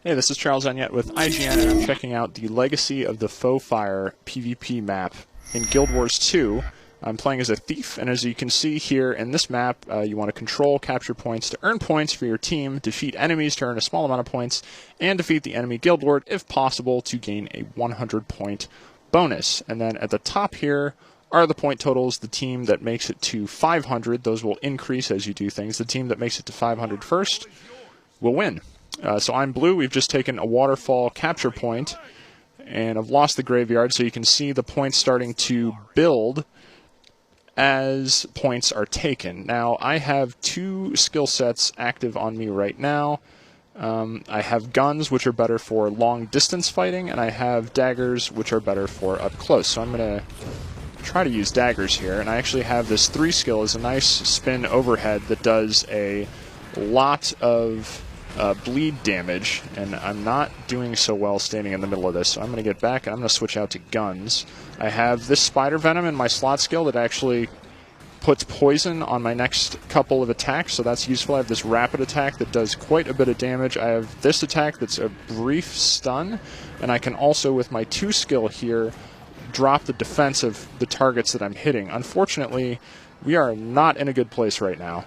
Hey, this is Charles Anyette with IGN, and I'm checking out the Legacy of the Foefire PvP map in Guild Wars 2. I'm playing as a thief, and as you can see here in this map, you want to control capture points to earn points for your team, defeat enemies to earn a small amount of points, and defeat the enemy guild lord, if possible, to gain a 100-point bonus. And then at the top here are the point totals. The team that makes it to 500, those will increase as you do things. The team that makes it to 500 first will win. So I'm blue. We've just taken a waterfall capture point, and I've lost the graveyard, so you can see the points starting to build as points are taken. Now, I have two skill sets active on me right now. I have guns, which are better for long-distance fighting, and I have daggers, which are better for up-close. So I'm going to try to use daggers here, and I actually have this 3 skill as a nice spin overhead that does a lot of bleed damage, and I'm not doing so well standing in the middle of this, so I'm going to get back and I'm going to switch out to guns. I have this spider venom in my slot skill that actually puts poison on my next couple of attacks, so that's useful. I have this rapid attack that does quite a bit of damage. I have this attack that's a brief stun, and I can also, with my 2 skill here, drop the defense of the targets that I'm hitting. Unfortunately, we are not in a good place right now.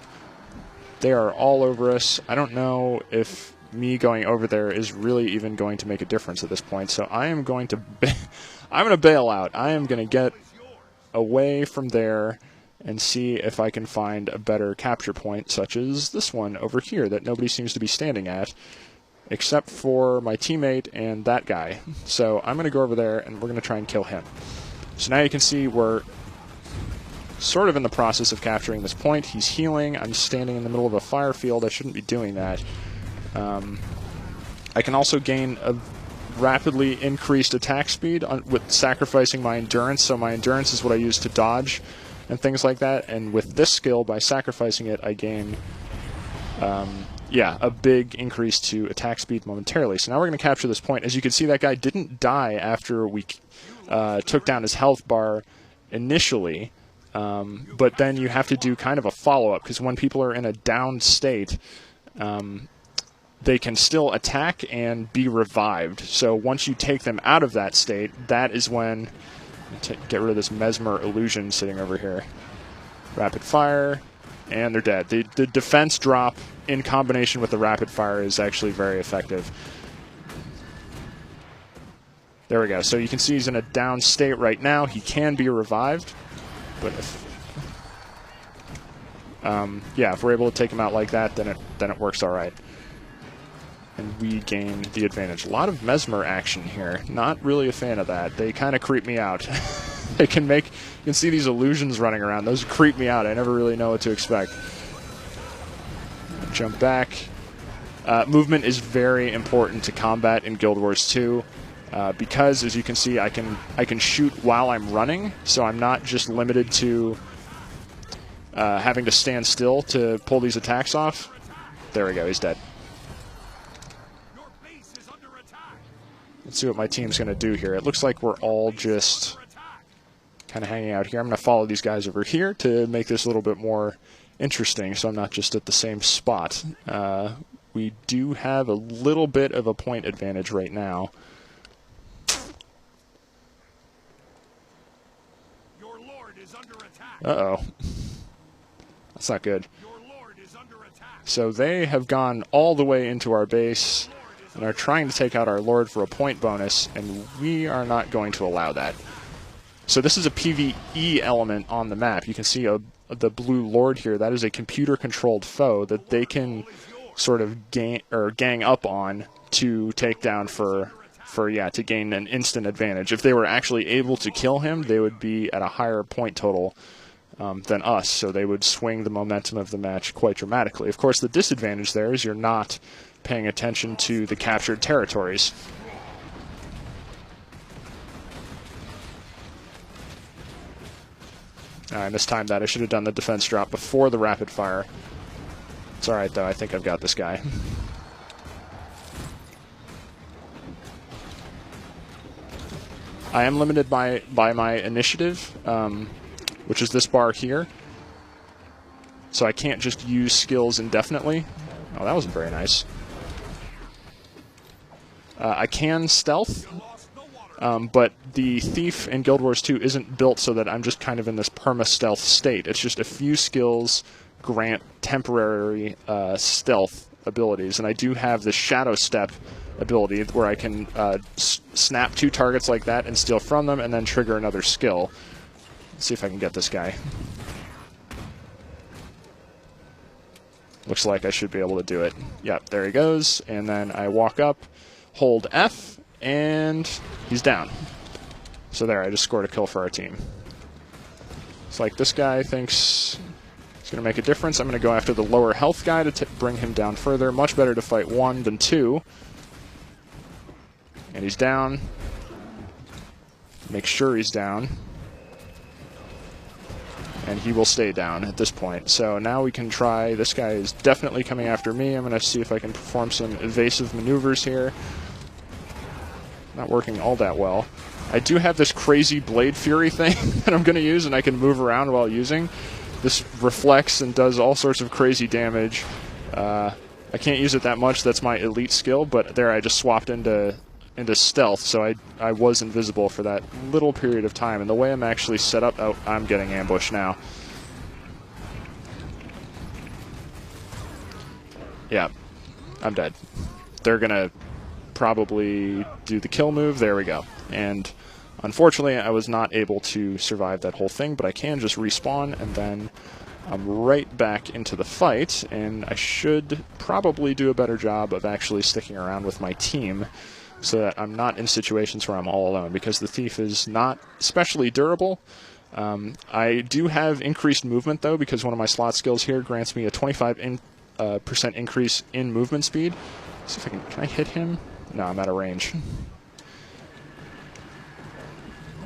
They are all over us. I don't know if me going over there is really even going to make a difference at this point, so I am going to I'm going to bail out. I am going to get away from there and see if I can find a better capture point, such as this one over here that nobody seems to be standing at, except for my teammate and that guy. So I'm going to go over there, and we're going to try and kill him. So now you can see we're sort of in the process of capturing this point. He's healing. I'm standing in the middle of a fire field. I shouldn't be doing that. I can also gain a rapidly increased attack speed with sacrificing my endurance. So my endurance is what I use to dodge and things like that. And with this skill, by sacrificing it, I gain a big increase to attack speed momentarily. So now we're going to capture this point. As you can see, that guy didn't die after we took down his health bar initially. But then you have to do kind of a follow-up, because when people are in a down state, they can still attack and be revived. So once you take them out of that state, that is when... get rid of this mesmer illusion sitting over here. Rapid fire, and they're dead. The defense drop in combination with the rapid fire is actually very effective. There we go. So you can see he's in a down state right now. He can be revived. But if we're able to take him out like that, then it works all right, and we gain the advantage. A lot of mesmer action here. Not really a fan of that. They kind of creep me out. You can see these illusions running around. Those creep me out. I never really know what to expect. Jump back. Movement is very important to combat in Guild Wars 2. Because, as you can see, I can shoot while I'm running, so I'm not just limited to having to stand still to pull these attacks off. There we go, he's dead. Let's see what my team's going to do here. It looks like we're all just kind of hanging out here. I'm going to follow these guys over here to make this a little bit more interesting, so I'm not just at the same spot. We do have a little bit of a point advantage right now. Uh-oh. That's not good. So they have gone all the way into our base and are trying to take out our lord for a point bonus, and we are not going to allow that. So this is a PvE element on the map. You can see the blue lord here. That is a computer-controlled foe that they can sort of gang up on to take down to gain an instant advantage. If they were actually able to kill him, they would be at a higher point total than us, so they would swing the momentum of the match quite dramatically. Of course, the disadvantage there is you're not paying attention to the captured territories. I mistimed that. I should have done the defense drop before the rapid fire. It's alright, though. I think I've got this guy. I am limited by my initiative, which is this bar here. So I can't just use skills indefinitely. Oh, that wasn't very nice. I can stealth, but the Thief in Guild Wars 2 isn't built so that I'm just kind of in this perma-stealth state. It's just a few skills grant temporary stealth abilities, and I do have the Shadow Step ability where I can snap 2 targets like that and steal from them and then trigger another skill. Let's see if I can get this guy. Looks like I should be able to do it. Yep, there he goes. And then I walk up, hold F, and he's down. So there, I just scored a kill for our team. It's like this guy thinks it's going to make a difference. I'm going to go after the lower health guy to bring him down further. Much better to fight 1 than 2. And he's down. Make sure he's down. And he will stay down at this point. So now we can try. This guy is definitely coming after me. I'm going to see if I can perform some evasive maneuvers here. Not working all that well. I do have this crazy Blade Fury thing that I'm going to use, and I can move around while using. This reflects and does all sorts of crazy damage. I can't use it that much. That's my elite skill, but there I just swapped into stealth, so I was invisible for that little period of time. And the way I'm actually set up, oh, I'm getting ambushed now. Yeah, I'm dead. They're going to probably do the kill move. There we go. And unfortunately, I was not able to survive that whole thing, but I can just respawn, and then I'm right back into the fight, and I should probably do a better job of actually sticking around with my team so that I'm not in situations where I'm all alone, because the Thief is not especially durable. I do have increased movement, though, because one of my slot skills here grants me a 25% increase in movement speed. Let's see if I can I hit him? No, I'm out of range.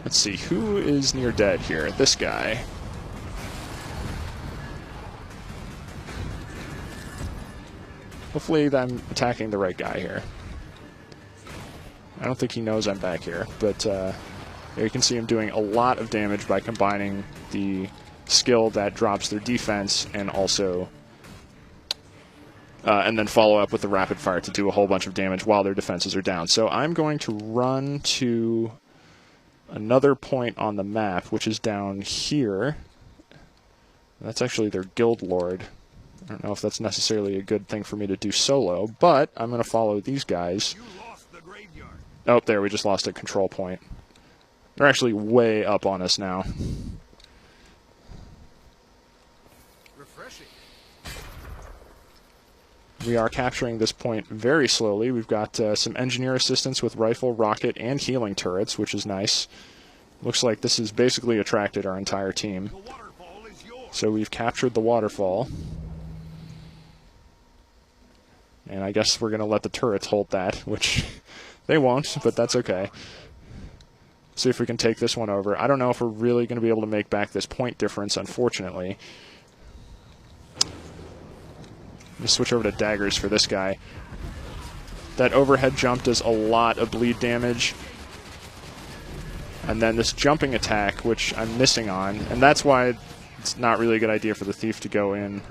Let's see, who is near dead here? This guy. Hopefully I'm attacking the right guy here. I don't think he knows I'm back here, but you can see him doing a lot of damage by combining the skill that drops their defense and also and then follow up with the rapid fire to do a whole bunch of damage while their defenses are down. So I'm going to run to another point on the map, which is down here. That's actually their guild lord. I don't know if that's necessarily a good thing for me to do solo, but I'm going to follow these guys. Oh, there, we just lost a control point. They're actually way up on us now. We are capturing this point very slowly. We've got some engineer assistance with rifle, rocket, and healing turrets, which is nice. Looks like this has basically attracted our entire team. So we've captured the waterfall. And I guess we're going to let the turrets hold that, which they won't, but that's okay. See if we can take this one over. I don't know if we're really going to be able to make back this point difference, unfortunately. Let me switch over to daggers for this guy. That overhead jump does a lot of bleed damage. And then this jumping attack, which I'm missing on, and that's why it's not really a good idea for the Thief to go in.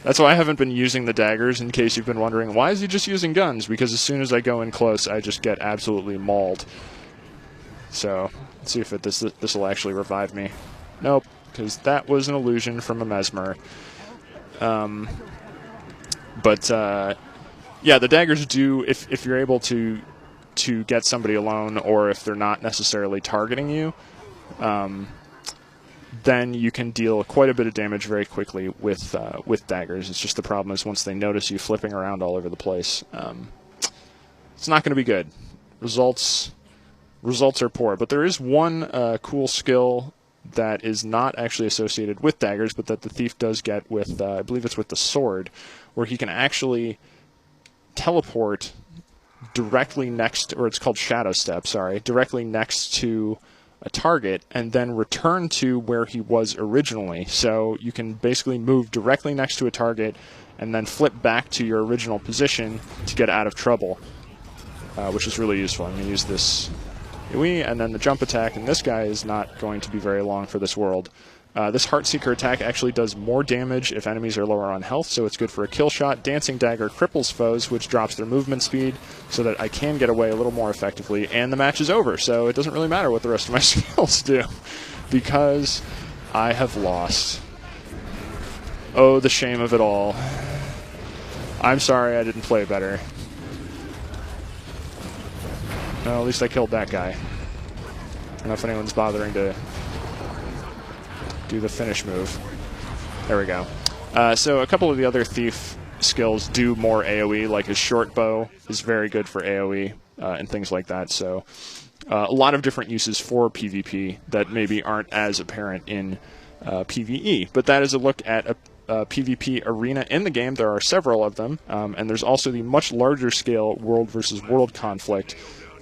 That's why I haven't been using the daggers, in case you've been wondering, why is he just using guns? Because as soon as I go in close, I just get absolutely mauled. So, let's see if this will actually revive me. Nope, because that was an illusion from a mesmer. Yeah, the daggers do, if you're able to get somebody alone, or if they're not necessarily targeting you, then you can deal quite a bit of damage very quickly with daggers. It's just the problem is once they notice you flipping around all over the place, it's not going to be good. Results are poor. But there is one cool skill that is not actually associated with daggers, but that the Thief does get with, I believe it's with the sword, where he can actually teleport directly next, or it's called Shadow Step, sorry, directly next to a target and then return to where he was originally. So you can basically move directly next to a target and then flip back to your original position to get out of trouble, which is really useful. I'm going to use this and then the jump attack, and this guy is not going to be very long for this world. This Heartseeker attack actually does more damage if enemies are lower on health, so it's good for a kill shot. Dancing Dagger cripples foes, which drops their movement speed, so that I can get away a little more effectively. And the match is over, so it doesn't really matter what the rest of my skills do, because I have lost. Oh, the shame of it all. I'm sorry I didn't play better. Well, at least I killed that guy. I don't know if anyone's bothering to do the finish move. There we go. So a couple of the other Thief skills do more AoE, like his short bow is very good for AoE and things like that. So a lot of different uses for PvP that maybe aren't as apparent in PvE. But that is a look at a PvP arena in the game. There are several of them, and there's also the much larger scale world versus world conflict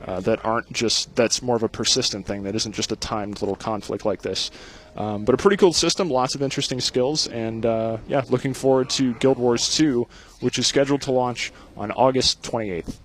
that aren't just, that's more of a persistent thing, that isn't just a timed little conflict like this. But a pretty cool system, lots of interesting skills, and yeah, looking forward to Guild Wars 2, which is scheduled to launch on August 28th.